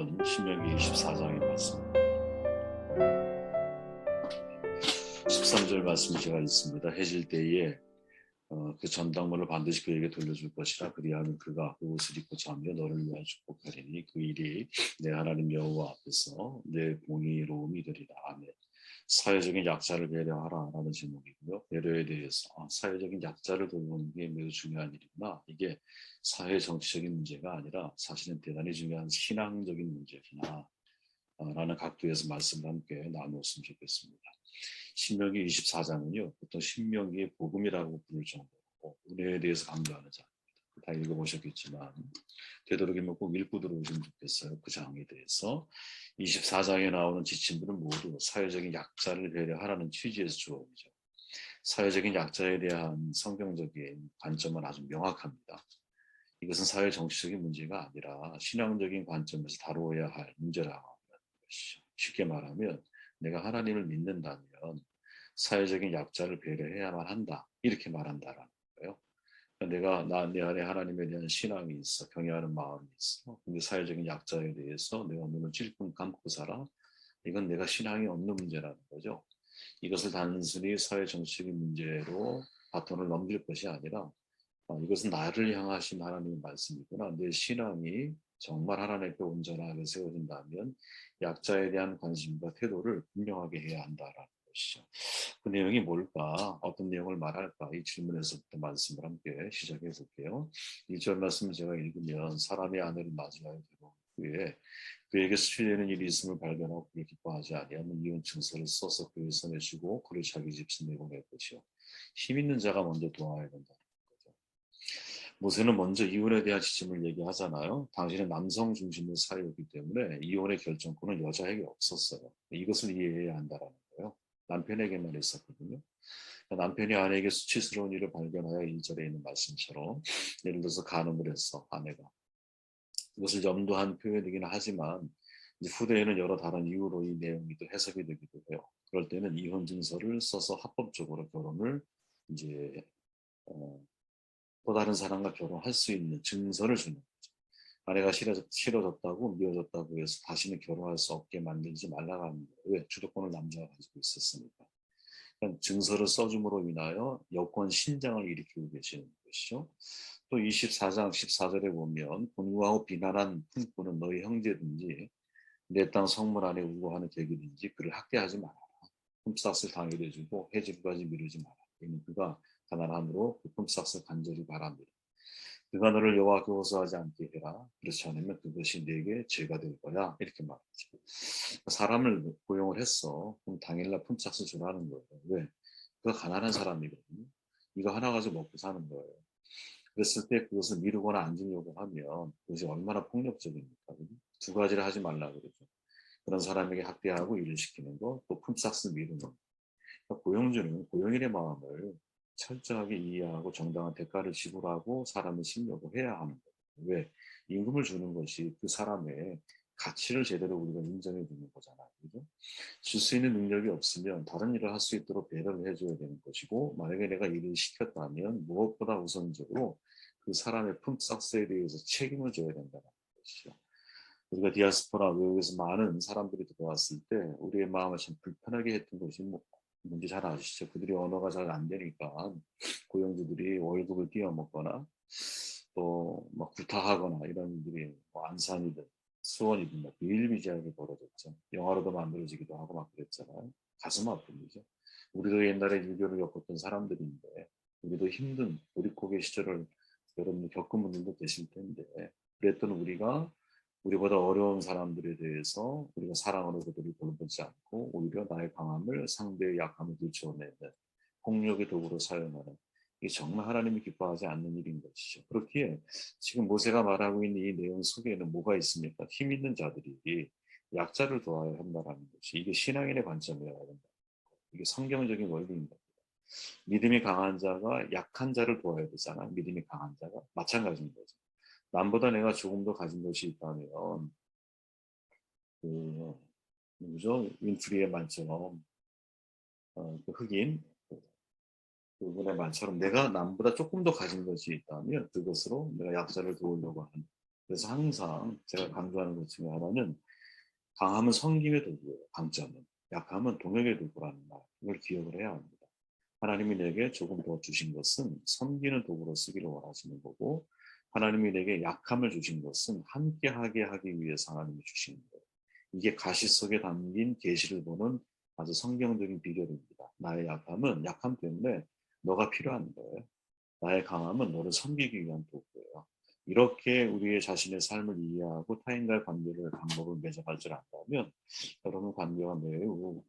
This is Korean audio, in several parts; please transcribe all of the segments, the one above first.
오늘은 신명기 24장의 말씀입니다. 13절 말씀이 제가 있습니다. 해질 때에 그 전당문을 반드시 그에게 돌려줄 것이라. 그리하면 그가 그 옷을 입고 자며 너를 위하여 축복하리니 그 일이 내 하나님 여호와 앞에서 내 공의로움이 되리라. 아멘. 사회적인 약자를 배려하라 라는 제목이고요. 배려에 대해서 사회적인 약자를 돌보는 게 매우 중요한 일이구나. 이게 사회 정치적인 문제가 아니라 사실은 대단히 중요한 신앙적인 문제구나 라는 각도에서 말씀을 함께 나누었으면 좋겠습니다. 신명기 24장은요. 보통 신명기의 복음이라고 부를 정도로 은혜에 대해서 강조하는 장입니다. 다 읽어보셨겠지만 되도록이면 꼭 읽고 들어오시면 좋겠어요. 그 장에 대해서. 24장에 나오는 지침들은 모두 사회적인 약자를 배려하라는 취지에서 주어지죠. 사회적인 약자에 대한 성경적인 관점은 아주 명확합니다. 이것은 사회 정치적인 문제가 아니라 신앙적인 관점에서 다루어야 할 문제라고 하는 것이죠. 쉽게 말하면 내가 하나님을 믿는다면 사회적인 약자를 배려해야만 한다. 이렇게 말한다라는 거예요. 내가 내 안에 하나님에 대한 신앙이 있어, 경외하는 마음이 있어. 근데 사회적인 약자에 대해서 내가 눈을 찔끔 감고 살아. 이건 내가 신앙이 없는 문제라는 거죠. 이것을 단순히 사회 정치적인 문제로 바톤을 넘길 것이 아니라 이것은 나를 향하신 하나님의 말씀이구나. 내 신앙이 정말 하나님께 온전하게 세워진다면 약자에 대한 관심과 태도를 분명하게 해야 한다라는 것이죠. 그 내용이 뭘까? 어떤 내용을 말할까? 이 질문에서부터 말씀을 함께 시작해 볼게요. 1절 말씀을 제가 읽으면 사람의 아내를 맞이하여 들어온 후에 그에게 수치되는 일이 있음을 발견하고 그를 기뻐하지 아니하면 이혼 증서를 써서 그의 손에 주고 그를 자기 집에 내보낼 것이요. 힘 있는 자가 먼저 도와야 된다는 거죠. 모세는 먼저 이혼에 대한 지침을 얘기하잖아요. 당신은 남성 중심의 사회였기 때문에 이혼의 결정권은 여자에게 없었어요. 이것을 이해해야 한다는 거예요. 남편에게만 있었거든요. 남편이 아내에게 수치스러운 일을 발견하여 1절에 있는 말씀처럼 예를 들어서 간음을 했어, 아내가. 이것을 염두한 표현이긴 하지만 이제 후대에는 여러 다른 이유로 이 내용이 또 해석이 되기도 해요. 그럴 때는 이혼 증서를 써서 합법적으로 결혼을 이제 또 다른 사람과 결혼할 수 있는 증서를 주는 거죠. 아내가 싫어졌다고 미워졌다고 해서 다시는 결혼할 수 없게 만들지 말라고 하는 거예요. 왜? 주도권을 남자가 가지고 있었으니까. 증서를 써줌으로 인하여 여권 신장을 일으키고 계시는 것이죠. 또 24장 14절에 보면 분구하고 비난한 품꾼은 너희 형제든지 내 땅 성문 안에 우고하는 객이든지 그를 학대하지 말아라. 품삯을 당연히 주고 해집까지 미루지 마라. 이는 그가 가난함으로 그 품삯을 간절히 바랍니다. 그가 너를 여호와께 호소하지 않게 해라. 그렇지 않으면 그것이 네게 죄가 될 거야. 이렇게 말하죠. 사람을 고용을 했어. 그럼 당일날 품삯을 주라는 거예요. 왜? 그가 가난한 사람이거든요. 이거 하나 가지고 먹고 사는 거예요. 그랬을 때 그것을 미루거나 안 주려고 하면 그것이 얼마나 폭력적입니까? 두 가지를 하지 말라 그러죠. 그런 사람에게 학대하고 일을 시키는 거, 또 품삯을 미루는 거. 그러니까 고용주는 고용인의 마음을 철저하게 이해하고 정당한 대가를 지불하고 사람을 심려고 해야 하는 거예요. 왜? 임금을 주는 것이 그 사람의 가치를 제대로 우리가 인정해 주는 거잖아요. 그죠? 줄 수 있는 능력이 없으면 다른 일을 할 수 있도록 배려를 해줘야 되는 것이고, 만약에 내가 일을 시켰다면 무엇보다 우선적으로 그 사람의 품삯에 대해서 책임을 져야 된다는 것이죠. 우리가 디아스포라 외국에서 많은 사람들이 들어왔을 때 우리의 마음을 참 불편하게 했던 것이 뭔지 잘 아시죠? 그들이 언어가 잘 안 되니까 고용주들이 월급을 띄어먹거나 또 막 구타하거나 이런 일들이 뭐 안산이든 수원이든 막 비일비재하게 벌어졌죠. 영화로도 만들어지기도 하고 막 그랬잖아요. 가슴 아픈 일이죠. 우리도 옛날에 일교를 겪었던 사람들인데 우리도 힘든 우리고개 시절을 여러분 겪은 분들도 계실 텐데 그랬던 우리가 우리보다 어려운 사람들에 대해서 우리가 사랑으로 그들을 돌보지 않고 오히려 나의 강함을 상대의 약함을 들춰내는 폭력의 도구로 사용하는 이게 정말 하나님이 기뻐하지 않는 일인 것이죠. 그렇기에 지금 모세가 말하고 있는 이 내용 속에는 뭐가 있습니까? 힘 있는 자들이 약자를 도와야 한다는 것이 이게 신앙인의 관점이어야 된다. 이게 성경적인 원리인 겁니다. 믿음이 강한 자가 약한 자를 도와야 되잖아. 믿음이 강한 자가 마찬가지인 거죠. 남보다 내가 조금 더 가진 것이 있다면 그 누구죠? 윈프리의 말처럼 그 흑인 그분의 말처럼 내가 남보다 조금 더 가진 것이 있다면 그것으로 내가 약자를 도우려고 하는 그래서 항상 제가 강조하는 것 중에 하나는 강함은 섬김의 도구예요. 강점은. 약함은 동역의 도구라는 말. 이걸 기억을 해야 합니다. 하나님이 내게 조금 더 주신 것은 섬기는 도구로 쓰기를 원하시는 거고 하나님이 내게 약함을 주신 것은 함께하게 하기 위해서 하나님이 주신 거예요. 이게 가시 속에 담긴 계시를 보는 아주 성경적인 비결입니다. 나의 약함은 약함 때문에 너가 필요한 거예요. 나의 강함은 너를 섬기기 위한 도구예요. 이렇게 우리의 자신의 삶을 이해하고 타인과의 관계를 방법을 맺어갈 줄 안다면 여러분 관계가 매우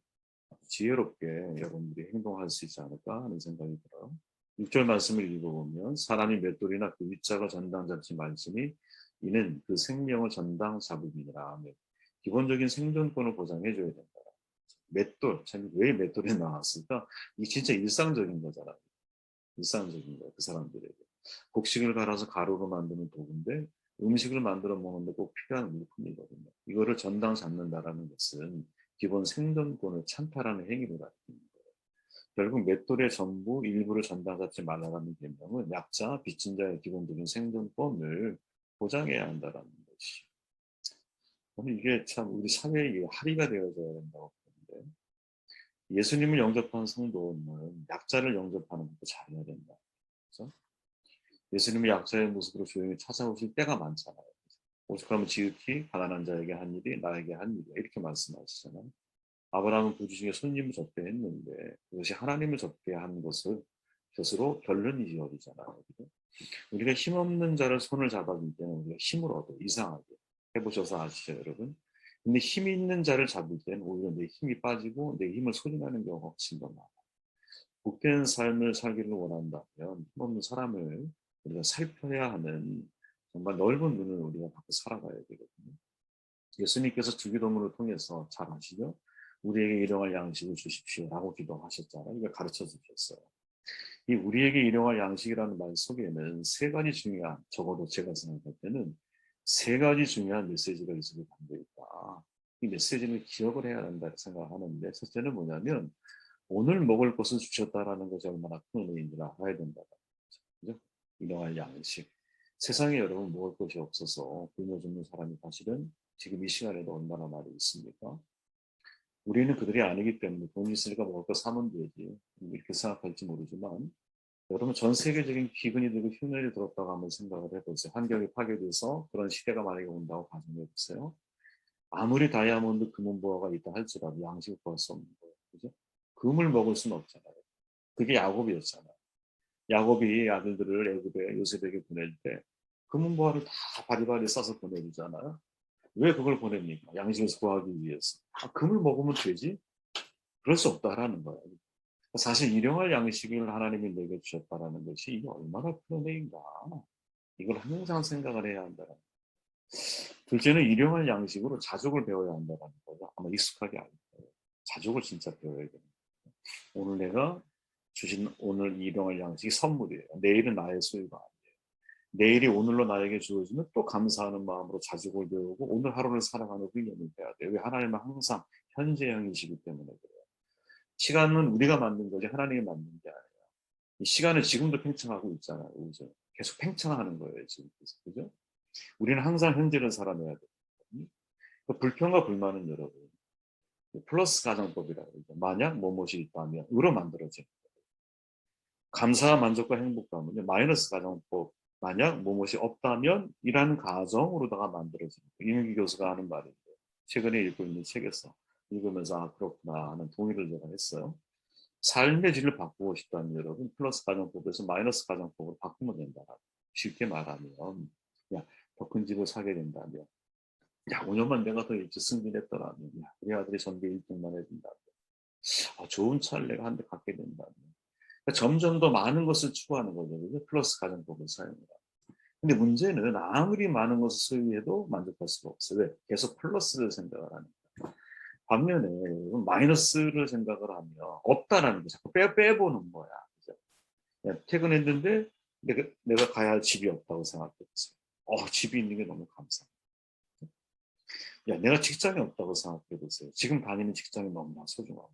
지혜롭게 여러분들이 행동할 수 있지 않을까 하는 생각이 들어요. 6절 말씀을 읽어보면 사람이 맷돌이나 그 윗자가 전당 잡지 말지니 이는 그 생명을 전당 잡음이니라. 기본적인 생존권을 보장해 줘야 된다. 맷돌, 참 왜 맷돌이 나왔을까? 이게 진짜 일상적인 거잖아요. 일상적인 거예요. 그 사람들에게. 곡식을 갈아서 가루로 만드는 도구인데 음식을 만들어 먹는데 꼭 필요한 물품이거든요. 이거를 전당 잡는다라는 것은 기본 생존권을 찬탈하는 행위를 가리키는 거예요. 결국 맷돌의 전부 일부를 전당 잡지 말라는 계명은 약자, 빚진 자의 기본적인 생존권을 보장해야 한다라는 것이. 저는 이게 참 우리 사회의 합의가 되어져야 된다고 보는데 예수님을 영접한 성도는 약자를 영접하는 것도 잘해야 된다. 그래서 예수님이 약자의 모습으로 조용히 찾아오실 때가 많잖아요. 오죽하면 지극히 가난한 자에게 한 일이 나에게 한 일이야. 이렇게 말씀하시잖아요. 아브라함은 부주 중에 손님을 접대했는데 그것이 하나님을 접대한 것을 스스로 결론이 지어지잖아요. 우리가 힘없는 자를 손을 잡아줄 때는 우리가 힘을 얻어 이상하게 해보셔서 아시죠, 여러분? 근데 힘 있는 자를 잡을 때는 오히려 내 힘이 빠지고 내 힘을 소진하는 경우가 훨씬 더 많아요. 복된 삶을 살기를 원한다면 힘없는 사람을 우리가 살펴야 하는 정말 넓은 눈을 우리가 갖고 살아가야 되거든요. 예수님께서 주기도문을 통해서 잘 아시죠? 우리에게 일용할 양식을 주십시오라고 기도하셨잖아요. 이걸 가르쳐 주셨어요. 이 우리에게 일용할 양식이라는 말 속에는 세 가지 중요한, 적어도 제가 생각할 때는 세 가지 중요한 메시지가 있을 담겨 있다. 이 메시지는 기억을 해야 한다 생각하는데 첫째는 뭐냐면 오늘 먹을 것을 주셨다라는 것이 얼마나 큰 은혜인지 알아야 된다. 그죠? 일용할 양식. 세상에 여러분 먹을 것이 없어서 굶어 죽는 사람이 사실은 지금 이 시간에도 얼마나 많이 있습니까? 우리는 그들이 아니기 때문에 돈 있으니까 먹을 거 사면 되지. 이렇게 생각할지 모르지만 여러분 전 세계적인 기근이 들고 흉년이 들었다고 한번 생각을 해보세요. 환경이 파괴돼서 그런 시대가 만약에 온다고 가정해보세요. 아무리 다이아몬드 금은보화가 있다 할지라도 양식을 구할 수 없는 거예요. 그죠? 금을 먹을 수는 없잖아요. 그게 야곱이었잖아요. 야곱이 아들들을 애굽에 요셉에게 보낼 때 금은보화를 다 바리바리 싸서 보내주잖아요. 왜 그걸 보냅니까? 양식을 구하기 위해서. 아, 금을 먹으면 되지? 그럴 수 없다라는 거예요. 사실 일용할 양식을 하나님이 내게 주셨다라는 것이 이게 얼마나 큰 은혜인가. 이걸 항상 생각을 해야 한다는 거예요. 둘째는 일용할 양식으로 자족을 배워야 한다는 거죠. 아마 익숙하게 알 거예요. 자족을 진짜 배워야 돼요. 오늘 내가 주신 오늘 일용할 양식이 선물이에요. 내일은 나의 소유가 아니에요. 내일이 오늘로 나에게 주어지면 또 감사하는 마음으로 자족을 배우고 오늘 하루를 살아가는 훈련을 해야 돼요. 왜 하나님은 항상 현재형이시기 때문에 그래요. 시간은 우리가 만든 거지 하나님이 만든 게 아니에요. 이 시간을 지금도 팽창하고 있잖아요. 그죠? 계속 팽창하는 거예요. 지금. 그죠? 우리는 항상 현재를 살아내야 돼요. 불평과 불만은 여러분 플러스 가정법이라고 그러죠. 만약 뭐뭇이 있다면 으로 만들어진 감사와 만족과 행복감은 마이너스 가정법 만약 뭐뭇이 없다면 이라는 가정으로다가 만들어진 이민기 교수가 하는 말인데 최근에 읽고 있는 책에서 읽으면서 아 그렇구나 하는 동의를 제가 했어요. 삶의 질을 바꾸고 싶다면 여러분 플러스 가정법에서 마이너스 가정법으로 바꾸면 된다. 쉽게 말하면 야, 더 큰 집을 사게 된다면 야 5년만 내가 더 일찍 승진했더라면 야, 우리 아들이 전교 1등만 해준다면 아, 좋은 차를 내가 한 대 갖게 된다면 그러니까 점점 더 많은 것을 추구하는 거죠. 그죠? 플러스 가정법을 사용해라. 근데 문제는 아무리 많은 것을 소유해도 만족할 수가 없어요. 왜? 계속 플러스를 생각을 하니까. 반면에 마이너스를 생각을 하면 없다라는 거 자꾸 빼보는 거야. 그죠? 퇴근했는데 내가 가야 할 집이 없다고 생각했어요. 집이 있는 게 너무 감사해. 야, 내가 직장이 없다고 생각해 보세요. 지금 다니는 직장이 너무나 소중하고.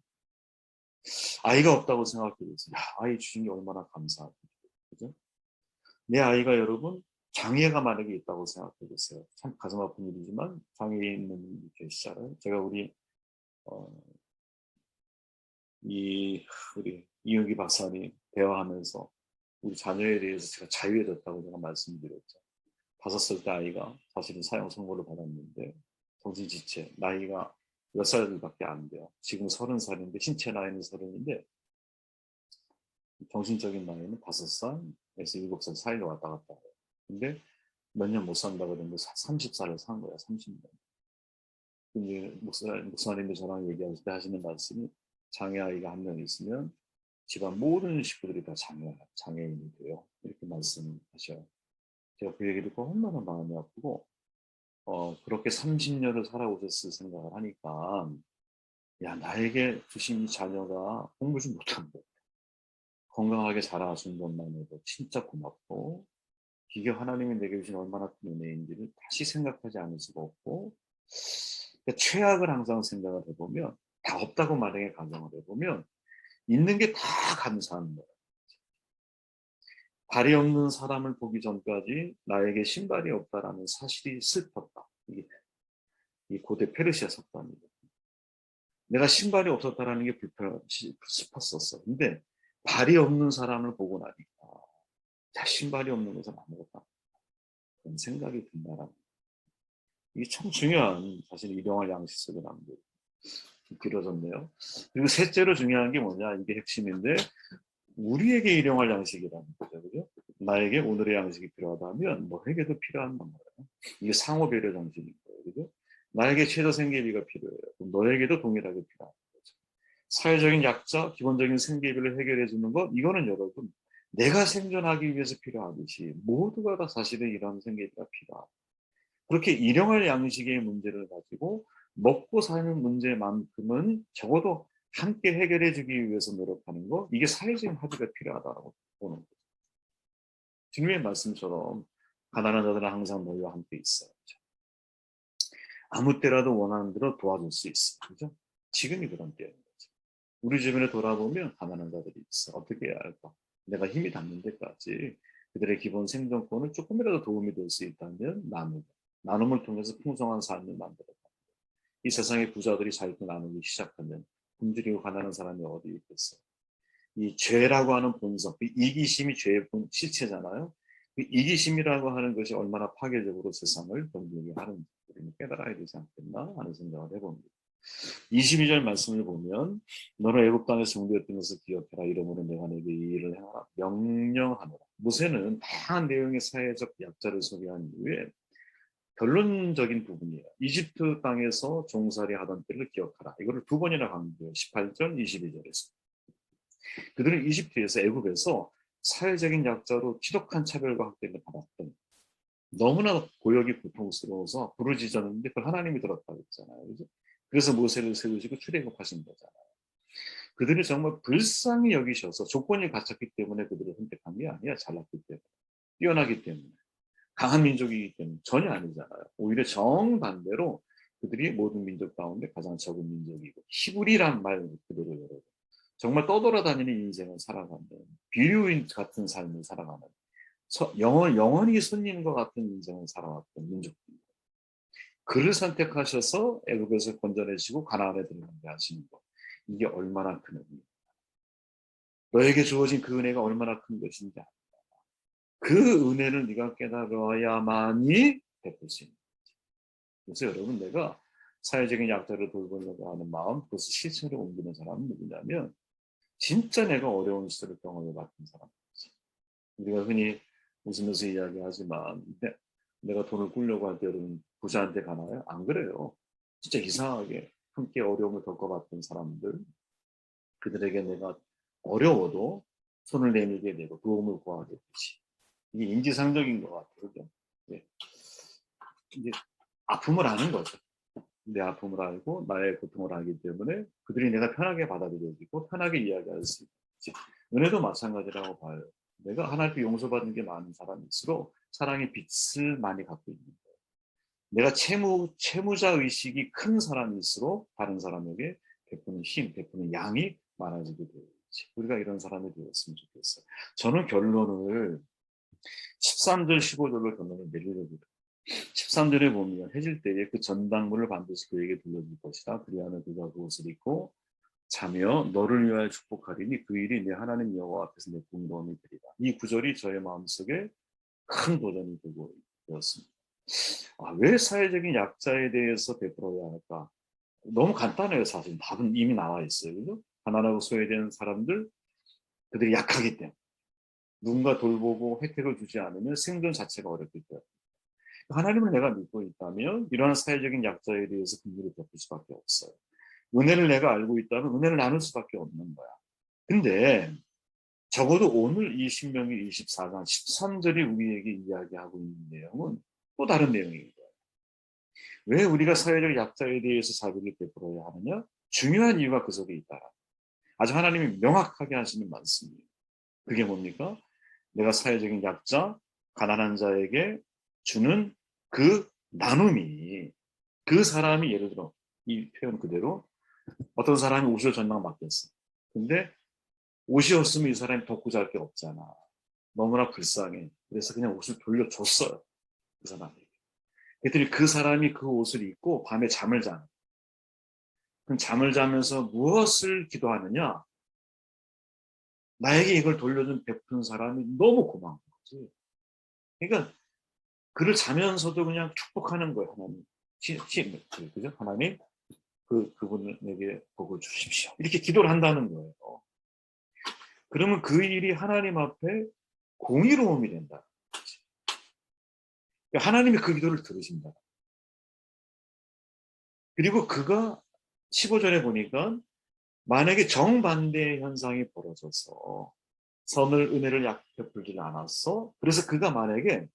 아이가 없다고 생각해 보세요. 야, 아이 주신 게 얼마나 감사하고. 그죠? 내 아이가 여러분 장애가 만약에 있다고 생각해 보세요. 참 가슴 아픈 일이지만 장애 있는 분이 계시잖아요. 제가 어, 우리 이용기 박사님 대화하면서 우리 자녀에 대해서 제가 자유해졌다고 제가 말씀드렸죠. 5살 때 아이가 사실은 사형 선고를 받았는데 정신지체 나이가 몇 살밖에 안 돼요. 지금 30살인데 신체 나이는 30인데 정신적인 나이는 5살에서 7살 사이로 왔다 갔다 해요. 근데 몇 년 못 산다 그러는데 30살을 산 거야. 30년. 이제 목사님도 저랑 얘기하실 때 하시는 말씀이 장애 아이가 한 명 있으면 집안 모든 식구들이 다 장애인이 돼요. 이렇게 말씀하셔요. 제가 그 얘기 듣고 얼마나 마음이 아프고 그렇게 30년을 살아오셨을 생각을 하니까 야 나에게 주신 이 자녀가 공부 좀 못한다. 건강하게 자라준 것만 해도 진짜 고맙고 이게 하나님이 내게 주신 얼마나 큰 은혜인지를 다시 생각하지 않을 수가 없고 그러니까 최악을 항상 생각을 해보면 다 없다고 만약에 가정을 해보면 있는 게 다 감사한 거예요. 발이 없는 사람을 보기 전까지 나에게 신발이 없다라는 사실이 슬펐다. 이게 이 고대 페르시아 석반이죠. 내가 신발이 없었다라는 게 슬펐었어. 근데 발이 없는 사람을 보고 나니까 자 신발이 없는 것은 아무것도 없다. 그런 생각이 든다라는 이게 참 중요한 사실 일용할 양식 속에 남겨 길어졌네요. 그리고 셋째로 중요한 게 뭐냐 이게 핵심인데 우리에게 일용할 양식이라는 거죠. 그죠? 나에게 오늘의 양식이 필요하다면 너에게도 필요한 거예요. 이게 상호 배려 정신인 거예요. 그죠? 나에게 최저 생계비가 필요해요. 그럼 너에게도 동일하게 필요한 거죠. 사회적인 약자, 기본적인 생계비를 해결해 주는 것 이거는 여러분 내가 생존하기 위해서 필요하듯이 모두가 다 사실은 이런 생계비가 필요하다. 그렇게 일용할 양식의 문제를 가지고 먹고 사는 문제만큼은 적어도 함께 해결해 주기 위해서 노력하는 거 이게 사회적인 합의가 필요하다고 보는 거죠. 주님의 말씀처럼 가난한 자들은 항상 너희와 함께 있어요. 그렇죠? 아무 때라도 원하는 대로 도와줄 수 있어. 그죠? 지금이 그런 때인 거죠. 우리 주변에 돌아보면 가난한 자들이 있어. 어떻게 해야 할까? 내가 힘이 닿는 데까지 그들의 기본 생존권을 조금이라도 도움이 될 수 있다면 나누고 나눔을 통해서 풍성한 삶을 만들어 이 세상의 부자들이 자유롭게 나누기 시작하면 굶주리고 가난한 사람이 어디 있겠어요. 이 죄라고 하는 본성, 그 이기심이 죄의 실체잖아요. 그 이기심이라고 하는 것이 얼마나 파괴적으로 세상을 병들게 하는지 우리는 깨달아야 되지 않겠나 하는 생각을 해봅니다. 22절 말씀을 보면 너는 애굽 땅에서 종되었던 것을 기억해라. 이러므로 내가 내게 이 일을 행하라. 명령하노라. 모세는 다양한 내용의 사회적 약자를 소개한 이후에 결론적인 부분이에요. 이집트 땅에서 종살이 하던 때를 기억하라. 이거를 2번이나 강조해요. 18절, 22절에서. 그들은 이집트에서 애굽에서 사회적인 약자로 지독한 차별과 학대를 받았던 너무나 고역이 고통스러워서 부르짖었는데 그걸 하나님이 들었다고 했잖아요. 그죠? 그래서 모세를 세우시고 출애굽하신 거잖아요. 그들을 정말 불쌍히 여기셔서 조건이 갖췄기 때문에 그들을 선택한 게 아니야. 잘났기 때문에. 뛰어나기 때문에. 강한 민족이기 때문에 전혀 아니잖아요. 오히려 정반대로 그들이 모든 민족 가운데 가장 적은 민족이고 히브리란 말 그대로 여러분. 정말 떠돌아다니는 인생을 살아가는 비류인 같은 삶을 살아가는 영원히 손님과 같은 인생을 살아왔던 민족입니다. 그를 선택하셔서 애굽에서 건져내시고 가나안에 들어가게 하시는 것. 이게 얼마나 큰 은혜입니다. 너에게 주어진 그 은혜가 얼마나 큰 것인지 그 은혜를 네가 깨달아야만이 베풀 수 있는 거지. 그래서 여러분 내가 사회적인 약자를 돌보려고 하는 마음 그것을 실천으로 옮기는 사람은 누구냐면 진짜 내가 어려운 시절을 경험해 봤던 사람이지. 우리가 흔히 웃으면서 이야기하지만 내가 돈을 꾸려고 할 때 여러분 부자한테 가나요? 안 그래요. 진짜 이상하게 함께 어려움을 겪어봤던 사람들 그들에게 내가 어려워도 손을 내밀게 되고 도움을 구하게 되지. 이게 인지상정인 것 같아요. 그죠? 예. 이제 아픔을 아는 거죠. 내 아픔을 알고 나의 고통을 알기 때문에 그들이 내가 편하게 받아들여지고 편하게 이야기할 수 있지. 은혜도 마찬가지라고 봐요. 내가 하나님께 용서받는 게 많은 사람일수록 사랑의 빛을 많이 갖고 있는 거예요. 내가 채무자 의식이 큰 사람일수록 다른 사람에게 베푸는 힘, 베푸는 양이 많아지게 되지. 우리가 이런 사람이 되었으면 좋겠어요. 저는 결론을 13절, 15절로 전원을 내리려고 그래요. 13절에 보면 해질 때에 그 전당물을 반드시 그에게 돌려줄 것이다. 그리하면 그가 그것을 입고 자며 너를 위하여 축복하리니 그 일이 내 하나님 여호와 앞에서 내 공로함이 되리라. 이 구절이 저의 마음속에 큰 도전이 되었습니다. 왜 사회적인 약자에 대해서 베풀어야 할까? 너무 간단해요. 사실 답은 이미 나와 있어요. 그죠? 가난하고 소외된 사람들, 그들이 약하기 때문에 누군가 돌보고 혜택을 주지 않으면 생존 자체가 어렵기 때문에 하나님을 내가 믿고 있다면 이러한 사회적인 약자에 대해서 긍휼을 베풀 수밖에 없어요. 은혜를 내가 알고 있다면 은혜를 나눌 수밖에 없는 거야. 근데 적어도 오늘 이 신명기 24장 13절이 우리에게 이야기하고 있는 내용은 또 다른 내용입니다. 왜 우리가 사회적 약자에 대해서 자비를 베풀어야 하느냐? 중요한 이유가 그 속에 있다. 아주 하나님이 명확하게 하시는 말씀이에요. 그게 뭡니까? 내가 사회적인 약자, 가난한 자에게 주는 그 나눔이 그 사람이 예를 들어 이 표현 그대로 어떤 사람이 옷을 전당 맡겼어. 근데 옷이 없으면 이 사람이 덮고 잘 게 없잖아. 너무나 불쌍해. 그래서 그냥 옷을 돌려줬어요. 그 사람에게. 그랬더니 그 사람이 그 옷을 입고 밤에 잠을 자는. 그럼 잠을 자면서 무엇을 기도하느냐? 나에게 이걸 돌려준 베푼 사람이 너무 고마운 거지. 그러니까 그를 자면서도 그냥 축복하는 거예요. 하나님. 그죠? 하나님 그분에게 복을 주십시오. 이렇게 기도를 한다는 거예요. 그러면 그 일이 하나님 앞에 공의로움이 된다. 하나님이 그 기도를 들으신다. 그리고 그가 15절에 보니까 만약에 정반대의 현상이 벌어져서 은혜를 베풀지 않았어. 그래서 그가 만약에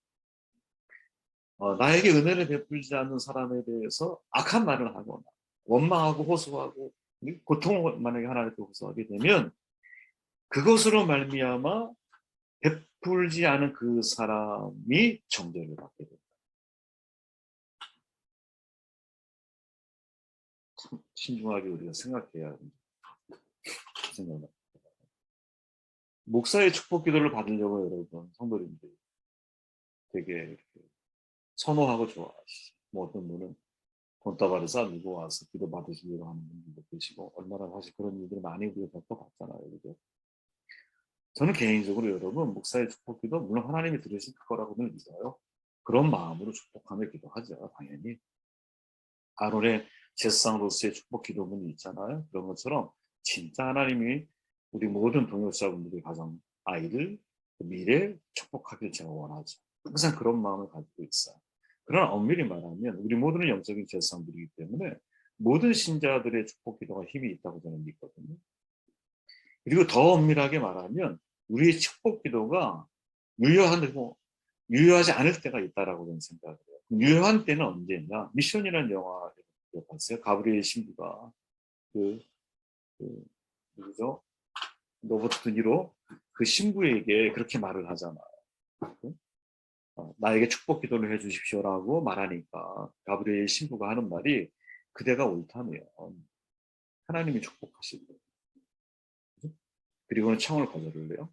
나에게 은혜를 베풀지 않는 사람에 대해서 악한 말을 하거나 원망하고 호소하고 고통을 만약에 하나님께 호소하게 되면 그것으로 말미암아 베풀지 않은 그 사람이 정죄를 받게 됩니다. 참 신중하게 우리가 생각해야 생각합니다. 목사의 축복 기도를 받으려고 여러분 성도님들이 되게 이렇게 선호하고 좋아하시죠. 뭐 어떤 분은 돈다발을 싸들고 와서 기도 받으시려고 하는 분들도 계시고 얼마나 사실 그런 일들을 많이 우리가 겪어봤잖아요. 그죠? 저는 개인적으로 여러분 목사의 축복 기도 물론 하나님이 들으실 거라고는 믿어요. 그런 마음으로 축복하며 기도하죠. 당연히. 아론의 제사장으로서의 축복 기도문이 있잖아요. 그런 것처럼 진짜 하나님이 우리 모든 동역자분들의 가정 아이들 미래 축복하길 제가 원하죠. 항상 그런 마음을 가지고 있어요. 그러나 엄밀히 말하면 우리 모두는 영적인 제사장들이기 때문에 모든 신자들의 축복 기도가 힘이 있다고 저는 믿거든요. 그리고 더 엄밀하게 말하면 우리의 축복 기도가 유효하지 않을 때가 있다라고 저는 생각을 해요. 유효한 때는 언제냐? 미션이라는 영화를 봤어요. 가브리엘 신부가 그, 그 누구죠? 로버트 드니로 그 신부에게 그렇게 말을 하잖아요. 나에게 축복 기도를 해주십시오라고 말하니까 가브리엘 신부가 하는 말이 그대가 옳다면 하나님이 축복하실 거예요. 그리고는 청을 거절을 해요.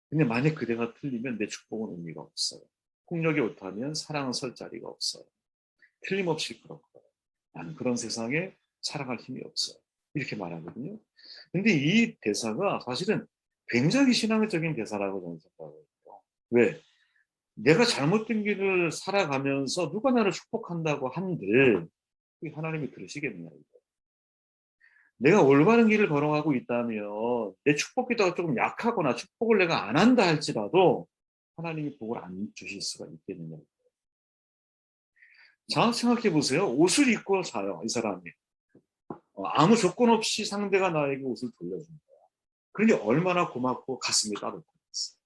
근데 만약 그대가 틀리면 내 축복은 의미가 없어요. 폭력이 옳다면 사랑은 설 자리가 없어요. 틀림없이 그럴 거예요. 나는 그런 세상에 살아갈 힘이 없어요. 이렇게 말하거든요. 근데 이 대사가 사실은 굉장히 신앙적인 대사라고 저는 생각해요. 왜? 내가 잘못된 길을 살아가면서 누가 나를 축복한다고 한들 하나님이 들으시겠냐. 내가 올바른 길을 걸어가고 있다면 내 축복 기도가 조금 약하거나 축복을 내가 안 한다 할지라도 하나님이 복을 안 주실 수가 있겠느냐. 자, 생각해 보세요. 옷을 입고 자요, 이 사람이. 아무 조건 없이 상대가 나에게 옷을 돌려준 거야. 그러니 얼마나 고맙고 가슴이 따뜻했어.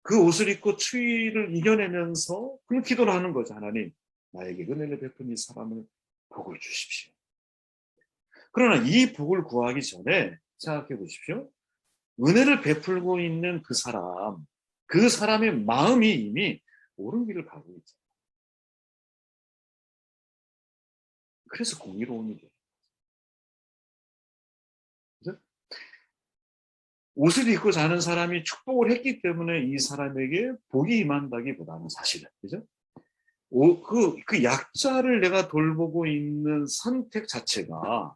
그 옷을 입고 추위를 이겨내면서 그런 기도를 하는 거죠. 하나님, 나에게 은혜를 베푼 이 사람을 복을 주십시오. 그러나 이 복을 구하기 전에 생각해 보십시오. 은혜를 베풀고 있는 그 사람의 마음이 이미 옳은 길을 가고 있죠. 그래서 공의로움이 돼요. 옷을 입고 자는 사람이 축복을 했기 때문에 이 사람에게 복이 임한다기보다는 사실은, 그죠? 그 약자를 내가 돌보고 있는 선택 자체가,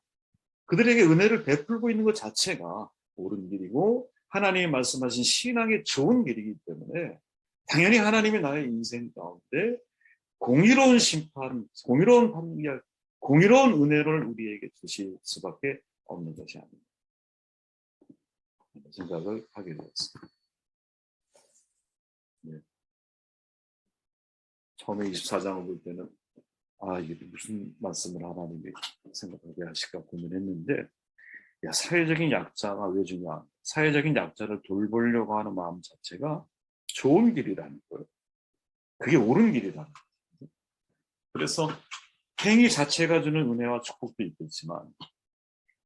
그들에게 은혜를 베풀고 있는 것 자체가 옳은 길이고 하나님이 말씀하신 신앙의 좋은 길이기 때문에 당연히 하나님이 나의 인생 가운데 공의로운 심판, 공의로운 판결, 공의로운 은혜를 우리에게 주실 수밖에 없는 것이 아닙니다. 생각을 하게 되었습니다. 네. 처음에 24장을 볼 때는 이게 무슨 말씀을 하나님이 생각하게 하실까 고민했는데, 사회적인 약자가 왜 중요한, 사회적인 약자를 돌보려고 하는 마음 자체가 좋은 길이라는 거예요. 그게 옳은 길이라는 거예요. 그래서 행위 자체가 주는 은혜와 축복도 있겠지만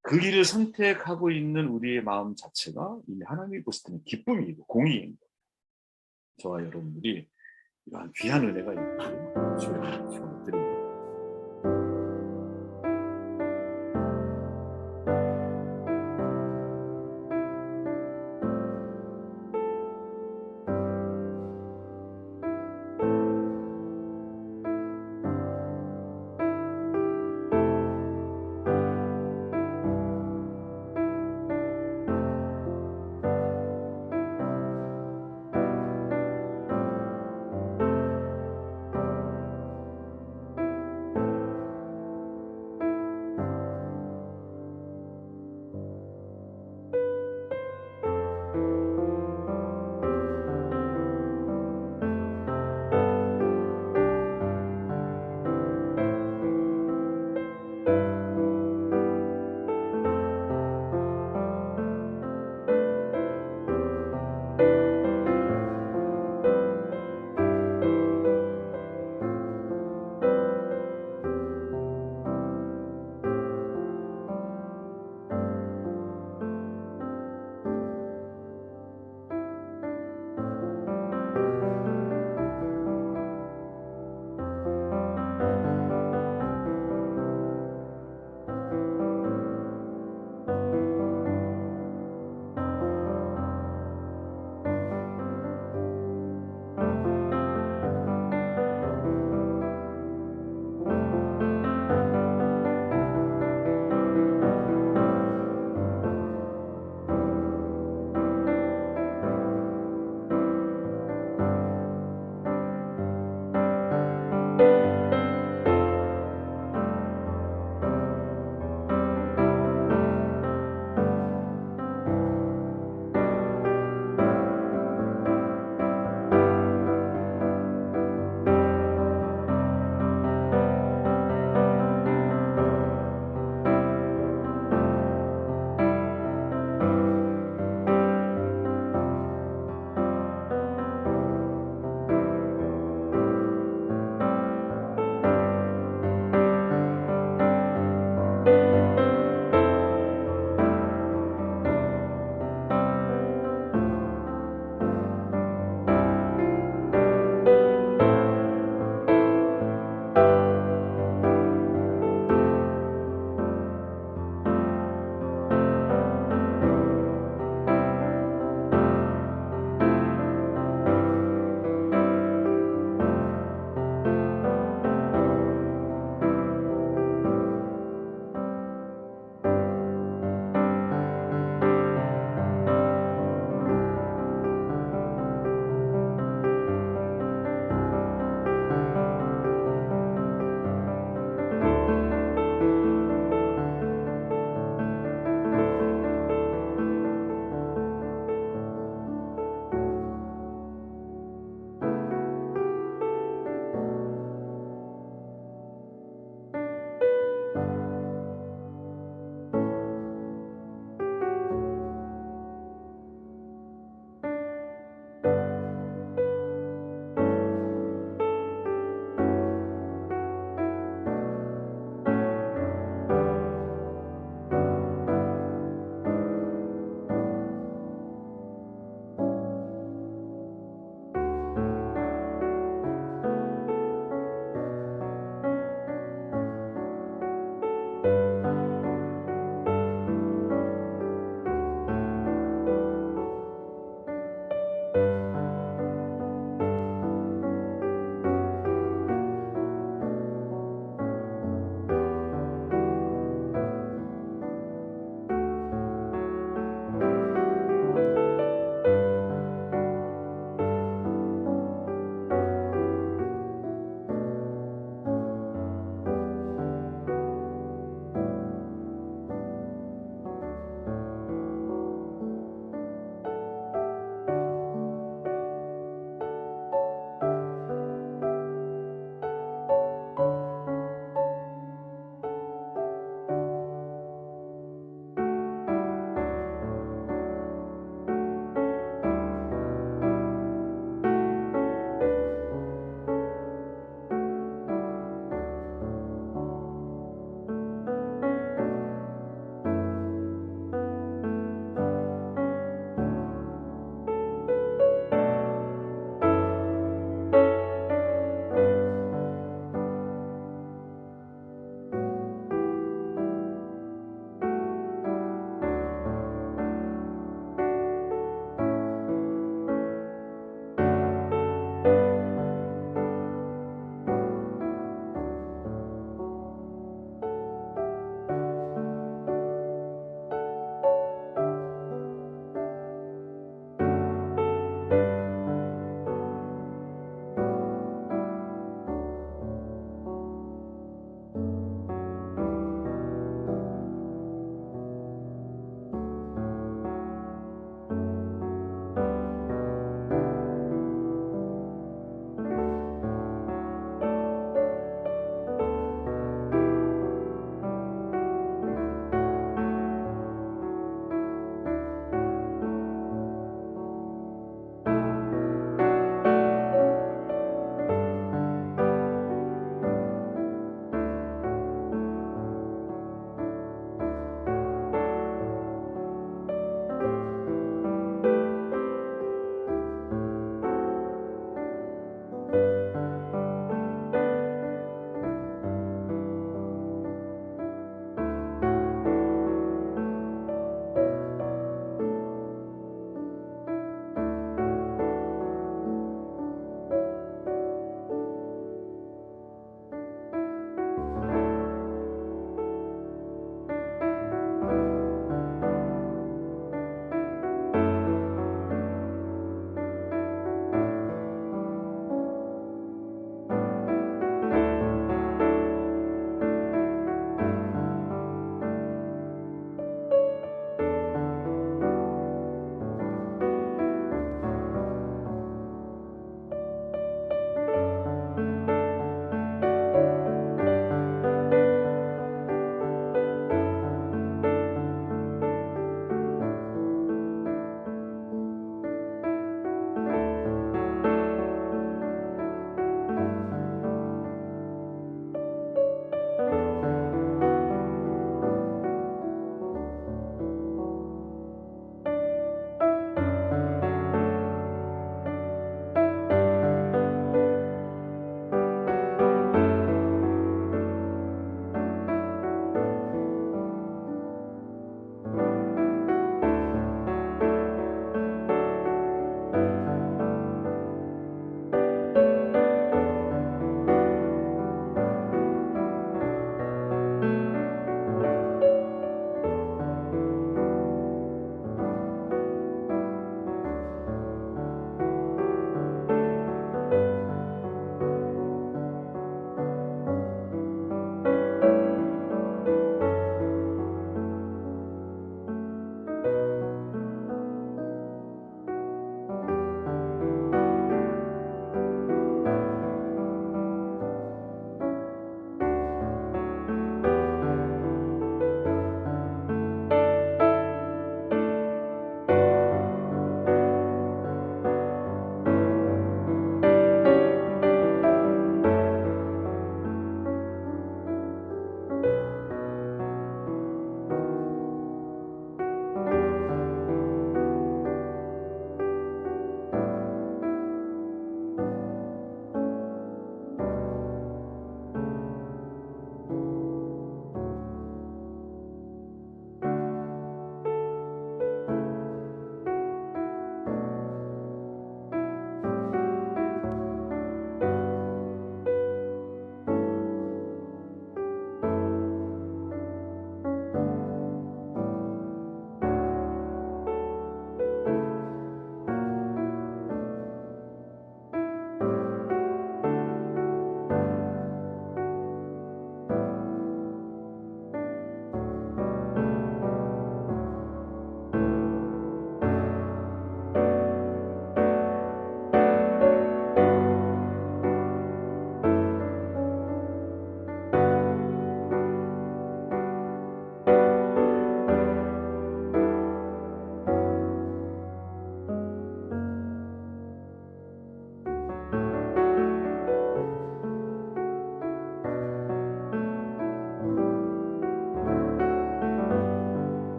그 길을 선택하고 있는 우리의 마음 자체가 이미 하나님이 보실 때는 기쁨이고 공의인 거예요. 저와 여러분들이 이러한 귀한 은혜가 있고